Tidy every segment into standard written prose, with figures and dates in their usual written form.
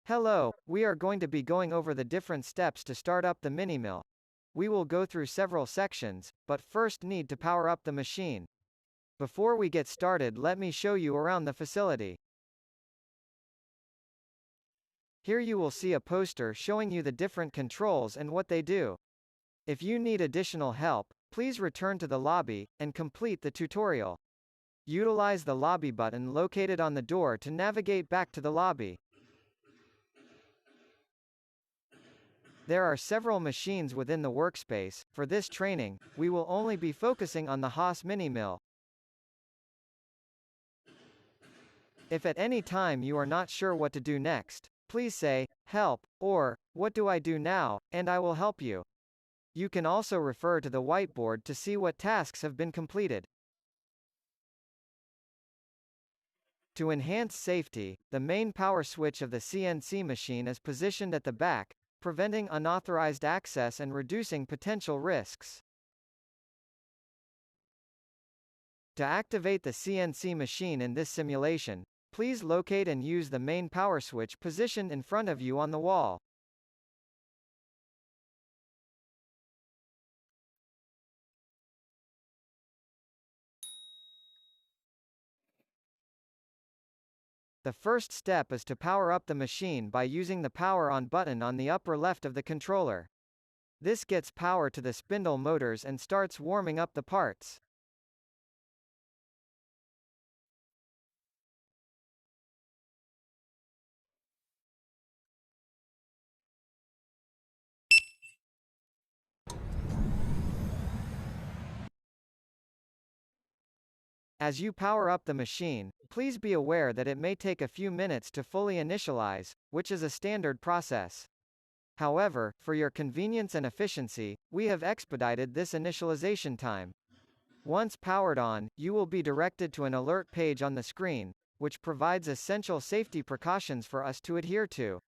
Hello, we are going to be going over the different steps to start up the mini mill. We will go through several sections, but first need to power up the machine. Before we get started, let me show you around the facility. Here you will see a poster showing you the different controls and what they do. If you need additional help, please return to the lobby and complete the tutorial. Utilize the lobby button located on the door to navigate back to the lobby. There are several machines within the workspace. For this training, we will only be focusing on the Haas mini mill. If at any time you are not sure what to do next, please say, "Help," or, "What do I do now?" and I will help you. You can also refer to the whiteboard to see what tasks have been completed. To enhance safety, the main power switch of the CNC machine is positioned at the back, preventing unauthorized access and reducing potential risks. To activate the CNC machine in this simulation, please locate and use the main power switch positioned in front of you on the wall. The first step is to power up the machine by using the power on button on the upper left of the controller. This gets power to the spindle motors and starts warming up the parts. As you power up the machine, please be aware that it may take a few minutes to fully initialize, which is a standard process. However, for your convenience and efficiency, we have expedited this initialization time. Once powered on, you will be directed to an alert page on the screen, which provides essential safety precautions for us to adhere to.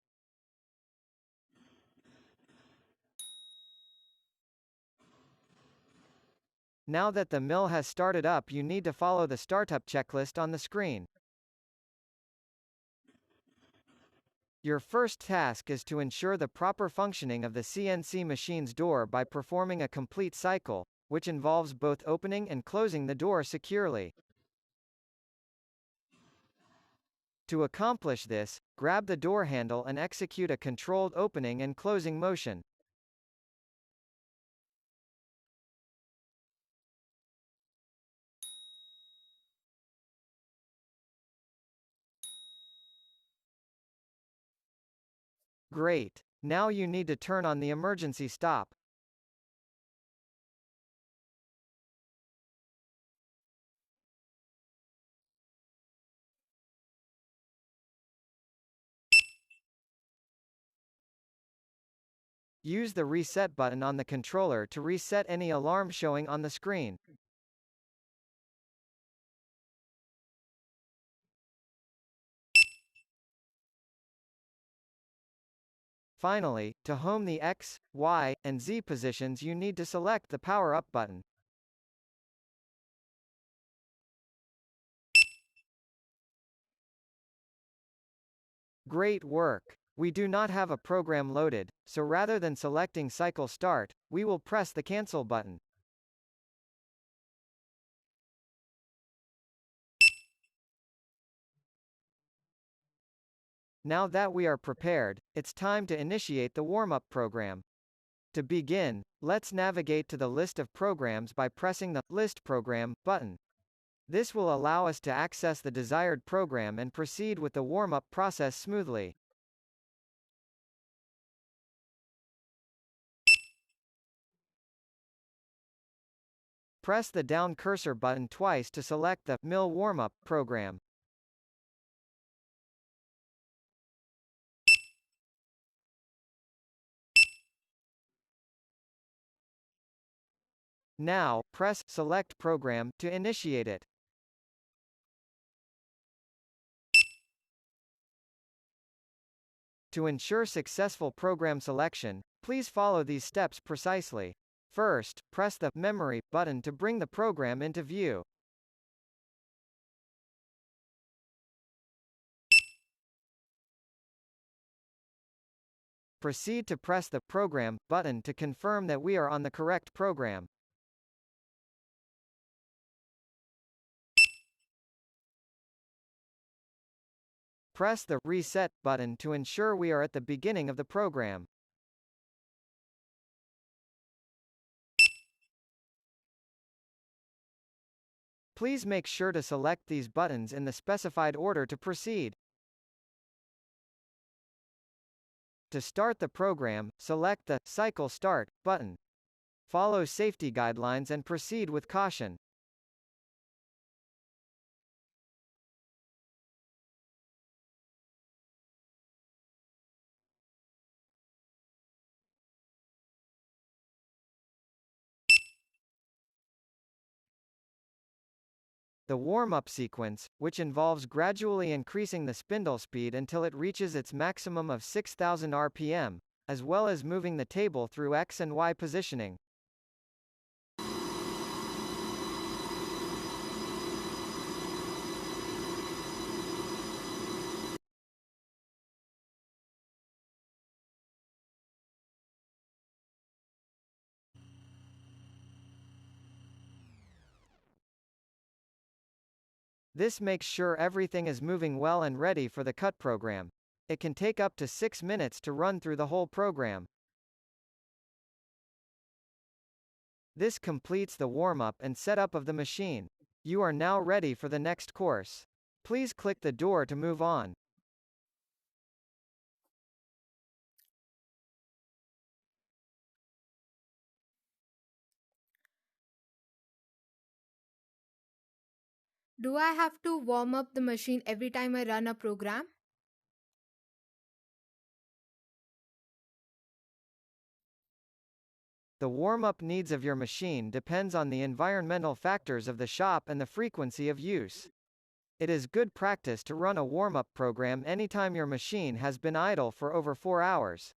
Now that the mill has started up, you need to follow the startup checklist on the screen. Your first task is to ensure the proper functioning of the CNC machine's door by performing a complete cycle, which involves both opening and closing the door securely. To accomplish this, grab the door handle and execute a controlled opening and closing motion. Great. Now you need to turn on the emergency stop. Use the reset button on the controller to reset any alarm showing on the screen. Finally, to home the X, Y, and Z positions, you need to select the power up button. Great work! We do not have a program loaded, so rather than selecting cycle start, we will press the cancel button. Now that we are prepared, it's time to initiate the warm-up program. To begin, let's navigate to the list of programs by pressing the List Program button. This will allow us to access the desired program and proceed with the warm-up process smoothly. Press the down cursor button twice to select the Mill Warm-up program. Now, press Select Program to initiate it. To ensure successful program selection, please follow these steps precisely. First, press the Memory button to bring the program into view. Proceed to press the Program button to confirm that we are on the correct program. Press the Reset button to ensure we are at the beginning of the program. Please make sure to select these buttons in the specified order to proceed. To start the program, select the Cycle Start button. Follow safety guidelines and proceed with caution. The warm-up sequence, which involves gradually increasing the spindle speed until it reaches its maximum of 6,000 rpm, as well as moving the table through X and Y positioning. This makes sure everything is moving well and ready for the cut program. It can take up to 6 minutes to run through the whole program. This completes the warm-up and setup of the machine. You are now ready for the next course. Please click the door to move on. Do I have to warm up the machine every time I run a program? The warm-up needs of your machine depends on the environmental factors of the shop and the frequency of use. It is good practice to run a warm-up program anytime your machine has been idle for over 4 hours.